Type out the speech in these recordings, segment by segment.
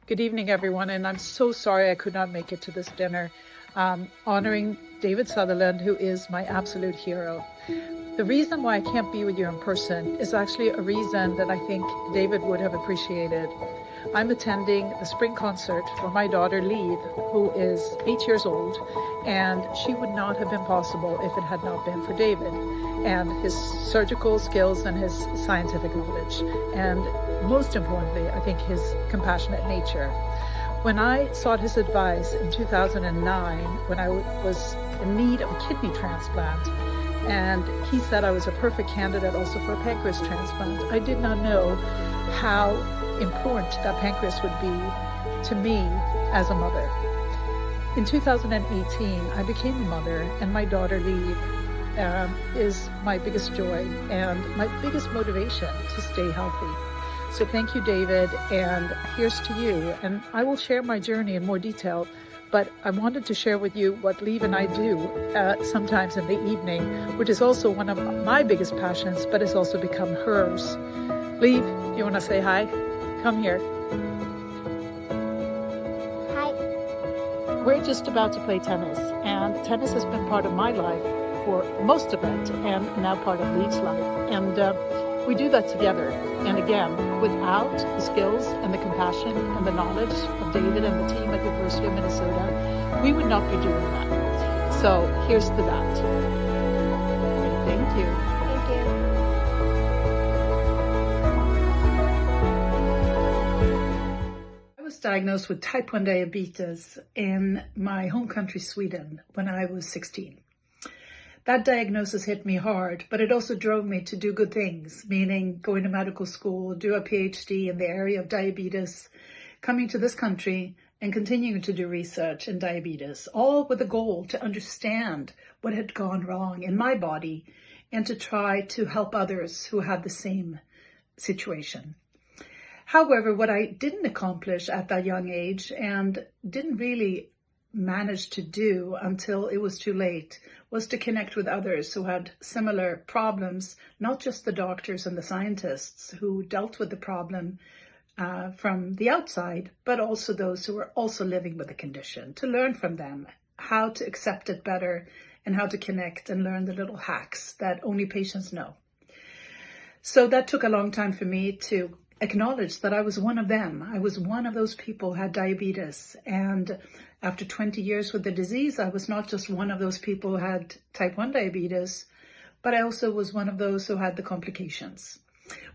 Good evening, everyone, and I'm so sorry I could not make it to this dinner. Honoring David Sutherland, who is my absolute hero. The reason why I can't be with you in person is actually a reason that I think David would have appreciated. I'm attending the spring concert for my daughter, Lyf, who is 8 years old, and she would not have been possible if it had not been for David and his surgical skills and his scientific knowledge. And most importantly, I think his compassionate nature. When I sought his advice in 2009, when I was in need of a kidney transplant, and he said I was a perfect candidate also for a pancreas transplant, I did not know how important that pancreas would be to me as a mother. In 2018, I became a mother, and my daughter Lyf is my biggest joy and my biggest motivation to stay healthy. So thank you, David, and here's to you. And I will share my journey in more detail, but I wanted to share with you what Lyf and I do sometimes in the evening, which is also one of my biggest passions, but it's also become hers. Lyf, you want to say hi? Come here. Hi. We're just about to play tennis, and tennis has been part of my life for most of it, and now part of Lyf's life. And we do that together. And again, without the skills and the compassion and the knowledge of David and the team at the University of Minnesota, we would not be doing that. So here's to that. Thank you. Thank you. I was diagnosed with type 1 diabetes in my home country, Sweden, when I was 16. That diagnosis hit me hard, but it also drove me to do good things, meaning going to medical school, do a PhD in the area of diabetes, coming to this country and continuing to do research in diabetes, all with the goal to understand what had gone wrong in my body and to try to help others who had the same situation. However, what I didn't accomplish at that young age and didn't really manage to do until it was too late was to connect with others who had similar problems, not just the doctors and the scientists who dealt with the problem from the outside, but also those who were also living with the condition, to learn from them how to accept it better and how to connect and learn the little hacks that only patients know. So that took a long time for me to acknowledge that I was one of them. I was one of those people who had diabetes. And after 20 years with the disease, I was not just one of those people who had type 1 diabetes, but I also was one of those who had the complications,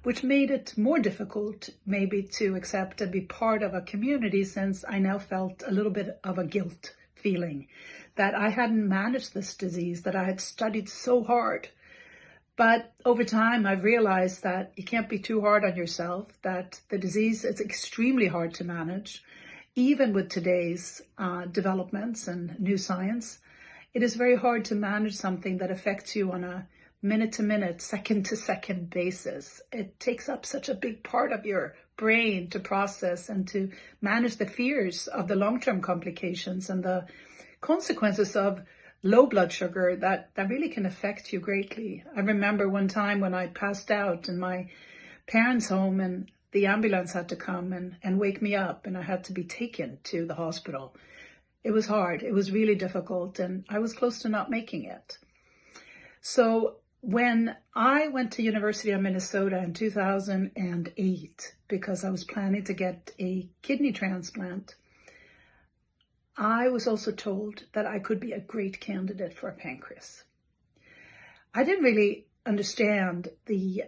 which made it more difficult maybe to accept and be part of a community, since I now felt a little bit of a guilt feeling that I hadn't managed this disease that I had studied so hard. But over time, I've realized that you can't be too hard on yourself, that the disease is extremely hard to manage. Even with today's developments and new science, it is very hard to manage something that affects you on a minute-to-minute, second-to-second basis. It takes up such a big part of your brain to process and to manage the fears of the long-term complications and the consequences of low blood sugar that really can affect you greatly. I remember one time when I passed out in my parents' home and the ambulance had to come and wake me up, and I had to be taken to the hospital. It was hard. It was really difficult, and I was close to not making it. So when I went to University of Minnesota in 2008, because I was planning to get a kidney transplant, I was also told that I could be a great candidate for a pancreas. I didn't really understand the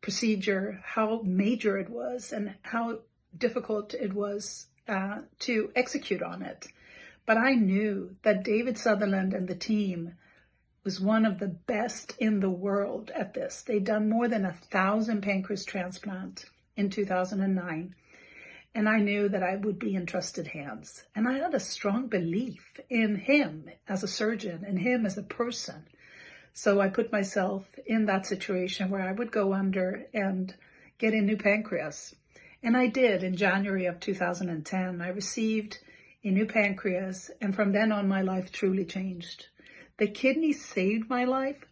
procedure, how major it was and how difficult it was to execute on it. But I knew that David Sutherland and the team was one of the best in the world at this. They'd done more than 1,000 pancreas transplants in 2009. And I knew that I would be in trusted hands. And I had a strong belief in him as a surgeon and him as a person. So I put myself in that situation where I would go under and get a new pancreas. And I did in January of 2010. I received a new pancreas, and from then on my life truly changed. The kidney saved my life,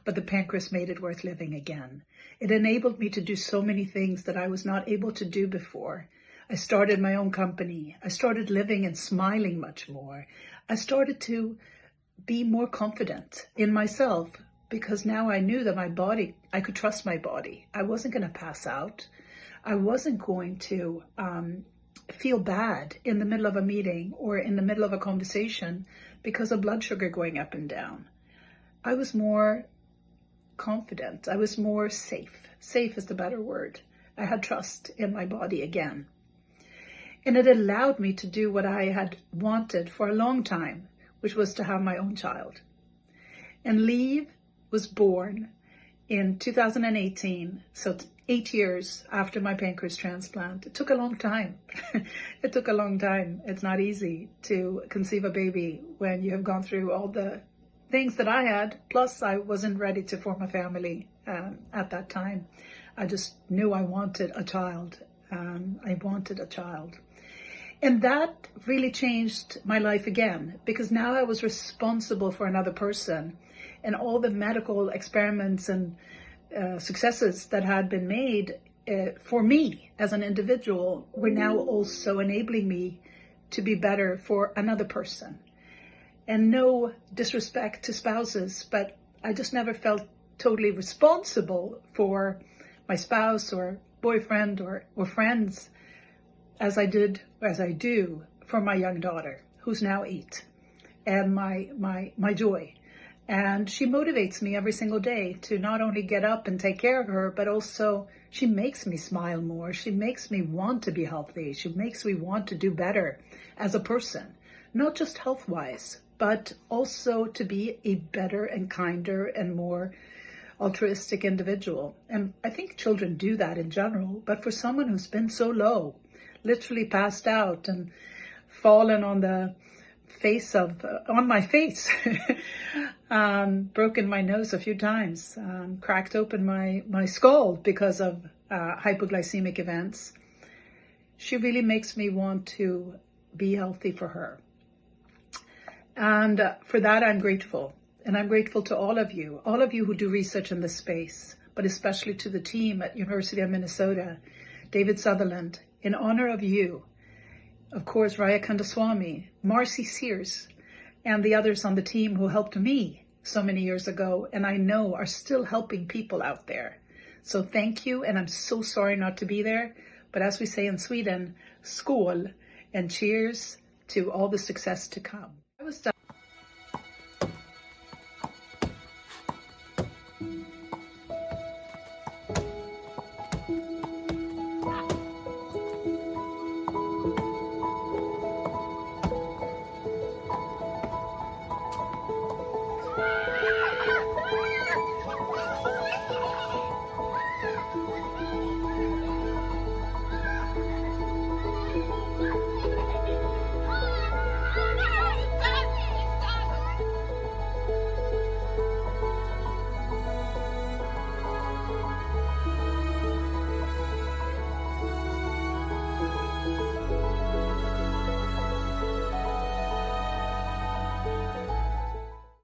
but the pancreas made it worth living again. It enabled me to do so many things that I was not able to do before. I started my own company. I started living and smiling much more. I started to be more confident in myself because now I knew that my body, I could trust my body. I wasn't going to pass out. I wasn't going to feel bad in the middle of a meeting or in the middle of a conversation because of blood sugar going up and down. I was more confident. I was more safe. Safe is the better word. I had trust in my body again. And it allowed me to do what I had wanted for a long time, which was to have my own child. And Liv was born in 2018, so 8 years after my pancreas transplant. It took a long time. It took a long time. It's not easy to conceive a baby when you have gone through all the things that I had, plus I wasn't ready to form a family at that time. I just knew I wanted a child. I wanted a child. And that really changed my life again, because now I was responsible for another person, and all the medical experiments and successes that had been made for me as an individual were now also enabling me to be better for another person. And no disrespect to spouses, but I just never felt totally responsible for my spouse or boyfriend or friends as I do for my young daughter, who's now 8, and my joy. And she motivates me every single day to not only get up and take care of her, but also she makes me smile more. She makes me want to be healthy. She makes me want to do better as a person, not just health-wise, but also to be a better and kinder and more altruistic individual. And I think children do that in general, but for someone who's been so low, literally passed out and fallen on my face, broken my nose a few times, cracked open my skull because of hypoglycemic events. She really makes me want to be healthy for her. And for that, I'm grateful. And I'm grateful to all of you who do research in this space, but especially to the team at University of Minnesota, David Sutherland. In honor of you, of course, Raya Kandaswamy, Marcy Sears, and the others on the team who helped me so many years ago, and I know are still helping people out there. So thank you, and I'm so sorry not to be there. But as we say in Sweden, skål, and cheers to all the success to come.